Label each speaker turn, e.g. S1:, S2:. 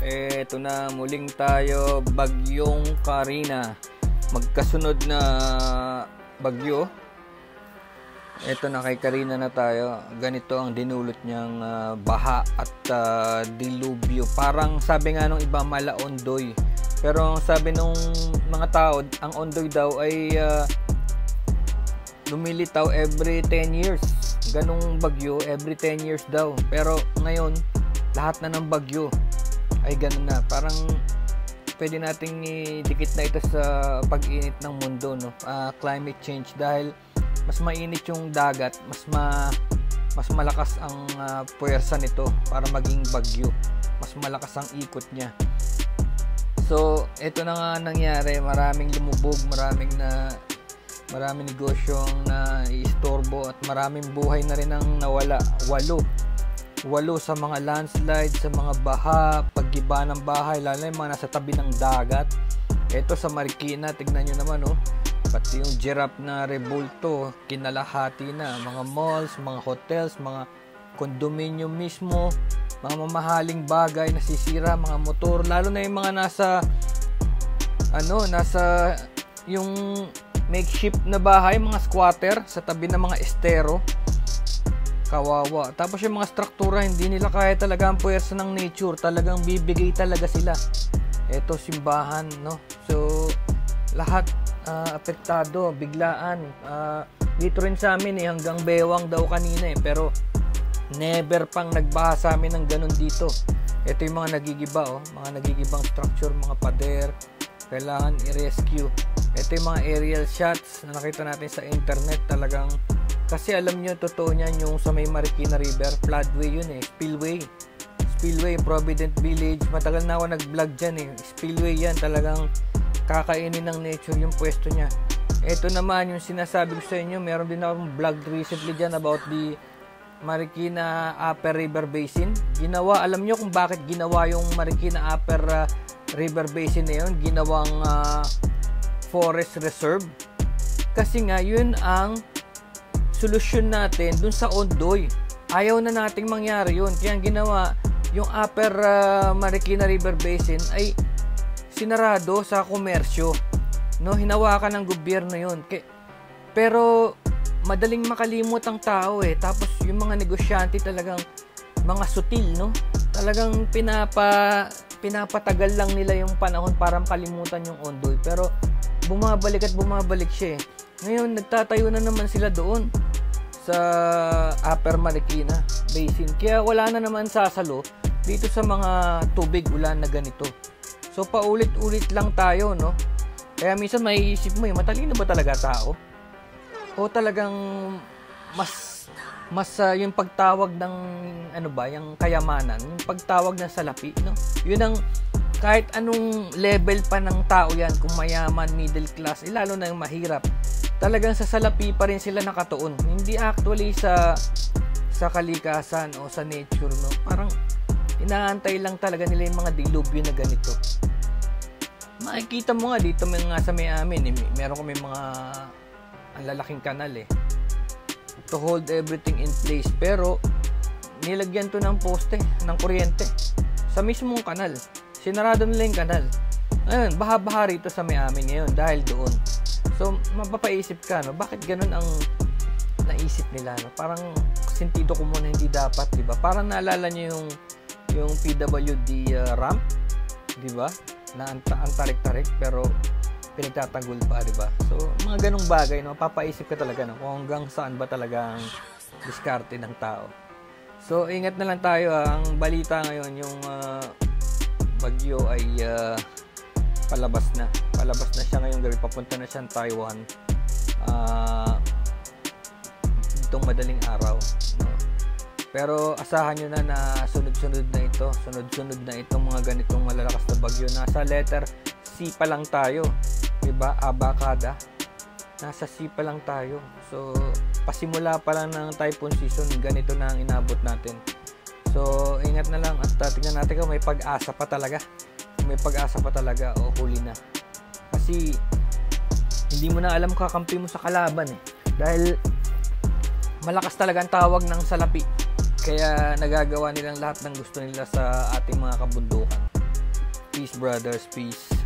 S1: Eto na, muling tayo, Bagyong Karina. Magkasunod na bagyo. Eto na, kay Karina na tayo. Ganito ang dinulot niyang baha at dilubyo. Parang sabi nga nung iba, mala ondoy. Pero sabi nung mga tao, ang ondoy daw ay lumilitaw every 10 years. Ganong bagyo, every 10 years daw. Pero ngayon, lahat na ng bagyo ay ganun na. Parang pwede nating idikit na ito sa pag-init ng mundo, no? Climate change, dahil mas mainit yung dagat, mas malakas ang puwersa nito para maging bagyo. Mas malakas ang ikot niya. So, ito na nga nangyari. Maraming lumubog, maraming negosyong na iistorbo at maraming buhay na rin ang nawala. Walo sa mga landslide, sa mga baha, paggiba ng bahay, lalo yung mga nasa tabi ng dagat. Ito sa Marikina, tignan nyo naman, oh. Pati yung giraffe na rebulto, kinalahati na. Mga malls, mga hotels, mga condominium mismo, mga mamahaling bagay nasisira, mga motor, lalo na yung mga nasa yung makeshift na bahay, mga squatter sa tabi ng mga estero. Kawawa. Tapos yung mga struktura, hindi nila kaya talaga ang puwersa ng nature. Talagang bibigay talaga sila. Ito, simbahan, no? So, lahat apektado, biglaan. Dito rin sa amin, hanggang bewang daw kanina, pero never pang nagbaha sa amin ng ganun dito. Ito yung mga nagigiba, mga nagigibang structure, mga pader. Kailangan i-rescue. Ito yung mga aerial shots na nakita natin sa internet. Talagang, kasi alam nyo, totoo niyan yung sa may Marikina River, floodway yun Spillway, Provident Village. Matagal na ako nag-vlog dyan Spillway yan, talagang kakainin ng nature yung pwesto niya. Ito naman yung sinasabi ko sa inyo, meron din akong vlog recently dyan about the Marikina Upper River Basin. Alam nyo kung bakit ginawa yung Marikina Upper River Basin na yun, ginawang forest reserve. Kasi nga, yun ang solusyon natin dun sa ondoy. Ayaw na nating mangyari yun. Kaya ang ginawa, yung Upper Marikina River Basin ay sinarado sa komersyo. No, hinawakan ng gobyerno yun. Pero madaling makalimot ang tao Tapos yung mga negosyante talagang mga sutil, no? Talagang pinapatagal lang nila yung panahon para makalimutan yung ondoy. Pero bumabalik at bumabalik siya Ngayon, nagtatayo na naman sila doon sa Upper Marikina Basin. Kaya wala na naman sasalo dito sa mga tubig ulan na ganito. So, paulit-ulit lang tayo, no? Kaya minsan maiisip mo, matalino ba talaga tao? O talagang mas yung pagtawag ng yung kayamanan, yung pagtawag ng salapi, no? Yun ang kahit anong level pa ng tao yan, kung mayaman, middle class, lalo na yung mahirap, talagang sa salapi pa rin sila nakatuon. Hindi actually sa kalikasan o sa nature, no? Parang inaantay lang talaga nila yung mga dilubyo na ganito. Makikita mo nga dito sa may amin, meron kami mga ang lalaking kanal to hold everything in place, pero nilagyan to ng poste ng kuryente sa mismong kanal. Sinarado nila yung kanal. Ngayon, baha-baha rito sa may amin ngayon dahil doon. So, mapapaisip ka, no? Bakit ganun ang naisip nila, no? Parang sentido ko muna hindi dapat, di ba? Parang naalala nyo yung PWD ramp, di ba? Na ang tarik-tarik, pero pinagtatanggol pa, di ba? So, mga ganung bagay, no? Papaisip ka talaga, no? Kung hanggang saan ba talaga ang diskarte ng tao. So, ingat na lang tayo, Ang balita ngayon, yung bagyo ay palabas na siya ngayong gabi, papunta na siya Taiwan itong madaling araw, no? Pero asahan nyo na sunod-sunod na itong mga ganitong malalakas na bagyo. Nasa letter C pa lang tayo, diba? Abakada, nasa C pa lang tayo. So, pasimula pa lang ng typhoon season, ganito na ang inabot natin. So, ingat na lang at tingnan natin kung may pag-asa pa talaga. O huli na. Kasi, hindi mo na alam kakampi mo sa kalaban Dahil, malakas talaga ang tawag ng salapi. Kaya, nagagawa nilang lahat ng gusto nila sa ating mga kabundukan. brothers. Peace.